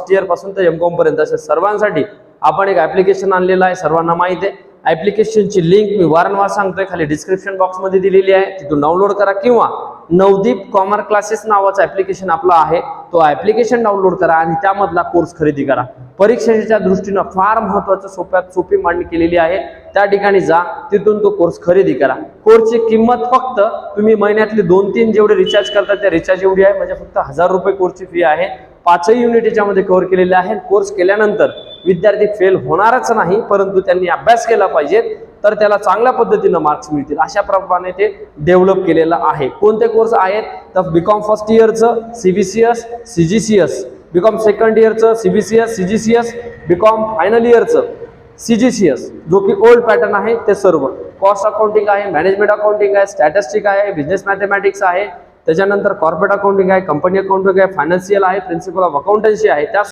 First year पासून तर M.Com पर्यंत अशा सर्वांसाठी आपण एक ऍप्लिकेशन आणलेलं आहे, सर्वांना माहिती आहे। ऍप्लिकेशनची लिंक मी वारंवार सांगतोय, खाली डिस्क्रिप्शन बॉक्स मध्ये दिलेली आहे, तिथून डाउनलोड करा किंवा नवदीप कॉमर्स क्लासेस नावाचं ऍप्लिकेशन आपलं आहे, तो ऍप्लिकेशन डाउनलोड करा आणि त्यामधला कोर्स खरेदी करा। परीक्षेच्या दृष्टीने फार महत्त्वाचं सोप्यात सोपी मांडणी केलेली आहे, त्या ठिकाणी जा, तिथून तो कोर्स खरेदी करा। कोर्सची किंमत फक्त तुम्ही महिन्यातले 2-3 जेवढे रिचार्ज करता त्या रिचार्ज एवढी आहे, म्हणजे फक्त 1000 रुपये कोर्सची फी आहे। 5ही युनिट याच्यामध्ये कव्हर केलेले आहे। कोर्स केल्यानंतर विद्यार्थी फेल होणारच नाही, परंतु त्यांनी अभ्यास केला पाहिजे, तर त्याला चांगल्या पद्धतीने मार्क्स मिळतील, अशा प्रकारे ते डेव्हलप केलेलं आहे। कोणते कोर्स आहेत तर बीकॉम फर्स्ट इयरचं CBCS CGCS, बीकॉम सेकंड इयरचं CBCS CGCS, बीकॉम फायनल इयरचं CGCS जो की ओल्ड पॅटर्न आहे ते सर्व, कॉस्ट अकाउंटिंग आहे, मॅनेजमेंट अकाउंटिंग आहे, स्टॅटिस्टिक आहे, बिझनेस मॅथमॅटिक्स आहे, त्याच्यानंतर कॉर्पोरेट अकाउंटिंग आहे, कंपनी अकाउंटिंग आहे, फायनान्शियल आहे, प्रिन्सिपल ऑफ अकाउंटन्सी आहे, त्या